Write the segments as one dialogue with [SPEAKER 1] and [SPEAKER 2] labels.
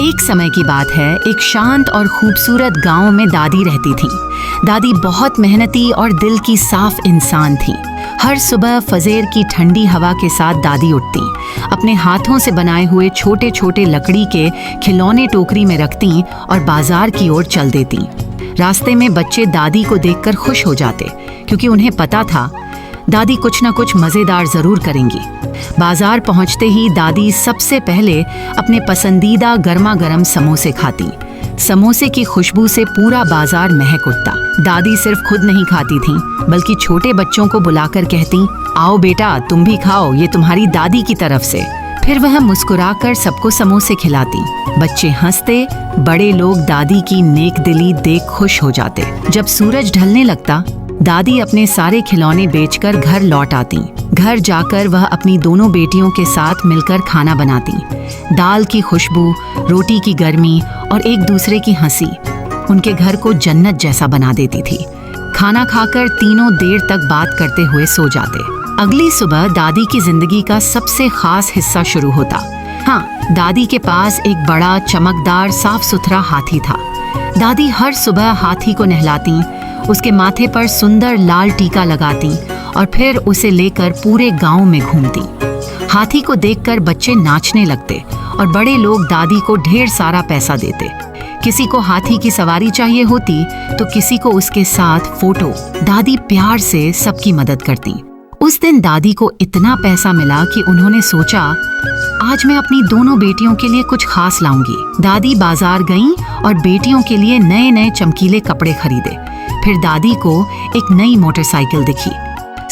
[SPEAKER 1] एक समय की बात है, एक शांत और खूबसूरत गांव में दादी रहती थीं। दादी बहुत मेहनती और दिल की साफ इंसान थीं। हर सुबह फजर की ठंडी हवा के साथ दादी उठतीं, अपने हाथों से बनाए हुए छोटे छोटे लकड़ी के खिलौने टोकरी में रखतीं और बाजार की ओर चल देतीं। रास्ते में बच्चे दादी को देखकर खुश हो जाते, क्योंकि उन्हें पता था दादी कुछ न कुछ मज़ेदार ज़रूर करेंगी। बाजार पहुंचते ही दादी सबसे पहले अपने पसंदीदा गर्मा गर्म समोसे खाती। समोसे की खुशबू से पूरा बाजार महक उठता। दादी सिर्फ खुद नहीं खाती थीं, बल्कि छोटे बच्चों को बुलाकर कहती, आओ बेटा तुम भी खाओ, ये तुम्हारी दादी की तरफ से। फिर वह मुस्कुराकर सबको समोसे खिलाती। बच्चे हंसते, बड़े लोग दादी की नेकदिली देख खुश हो जाते। जब सूरज ढलने लगता, दादी अपने सारे खिलौने बेचकर घर लौट आती। घर जाकर वह अपनी दोनों बेटियों के साथ मिलकर खाना बनाती। दाल की खुशबू, रोटी की गर्मी और एक दूसरे की हंसी उनके घर को जन्नत जैसा बना देती थी। खाना खाकर तीनों देर तक बात करते हुए सो जाते। अगली सुबह दादी की जिंदगी का सबसे खास हिस्सा शुरू होता। हाँ, दादी के पास एक बड़ा चमकदार साफ सुथरा हाथी था। दादी हर सुबह हाथी को नहलाती, उसके माथे पर सुंदर लाल टीका लगाती और फिर उसे लेकर पूरे गांव में घूमती। हाथी को देखकर बच्चे नाचने लगते और बड़े लोग दादी को ढेर सारा पैसा देते। किसी को हाथी की सवारी चाहिए होती तो किसी को उसके साथ फोटो। दादी प्यार से सबकी मदद करती। उस दिन दादी को इतना पैसा मिला कि उन्होंने सोचा, आज मैं अपनी दोनों बेटियों के लिए कुछ खास लाऊंगी। दादी बाजार गईं और बेटियों के लिए नए नए चमकीले कपड़े खरीदे। फिर दादी को एक नई मोटरसाइकिल दिखी,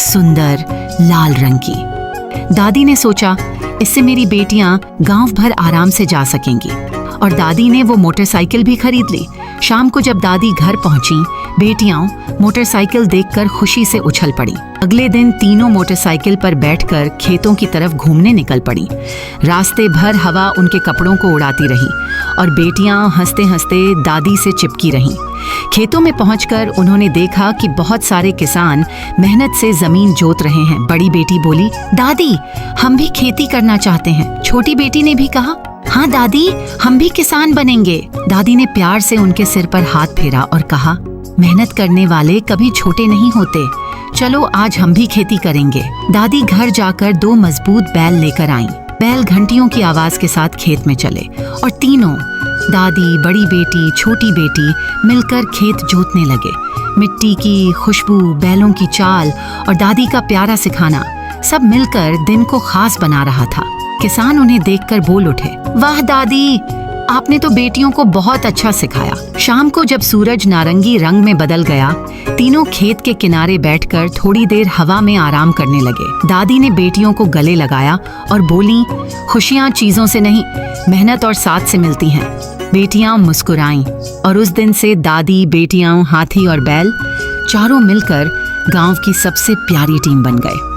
[SPEAKER 1] सुंदर लाल रंग की। दादी ने सोचा, इससे मेरी बेटियां गांव भर आराम से जा सकेंगी, और दादी ने वो मोटरसाइकिल भी खरीद ली। शाम को जब दादी घर पहुंची, बेटियां मोटरसाइकिल देखकर खुशी से उछल पड़ी। अगले दिन तीनों मोटरसाइकिल पर बैठकर खेतों की तरफ घूमने निकल पड़ी। रास्ते भर हवा उनके कपड़ों को उड़ाती रही और बेटियां हंसते हंसते दादी से चिपकी रहीं। खेतों में पहुंचकर उन्होंने देखा कि बहुत सारे किसान मेहनत से जमीन जोत रहे हैं। बड़ी बेटी बोली, दादी हम भी खेती करना चाहते हैं। छोटी बेटी ने भी कहा, हाँ दादी हम भी किसान बनेंगे। दादी ने प्यार से उनके सिर पर हाथ फेरा और कहा, मेहनत करने वाले कभी छोटे नहीं होते, चलो आज हम भी खेती करेंगे। दादी घर जाकर 2 मजबूत बैल लेकर आईं। बैल घंटियों की आवाज के साथ खेत में चले और तीनों, दादी, बड़ी बेटी, छोटी बेटी मिलकर खेत जोतने लगे। मिट्टी की खुशबू, बैलों की चाल और दादी का प्यारा सिखाना सब मिलकर दिन को खास बना रहा था। किसान उन्हें देखकर बोल उठे, वाह दादी, आपने तो बेटियों को बहुत अच्छा सिखाया। शाम को जब सूरज नारंगी रंग में बदल गया, तीनों खेत के किनारे बैठकर थोड़ी देर हवा में आराम करने लगे। दादी ने बेटियों को गले लगाया और बोली, खुशियां चीजों से नहीं, मेहनत और साथ से मिलती हैं। बेटियां मुस्कुराईं और उस दिन से दादी, बेटियां, हाथी और बैल चारों मिलकर गांव की सबसे प्यारी टीम बन गए।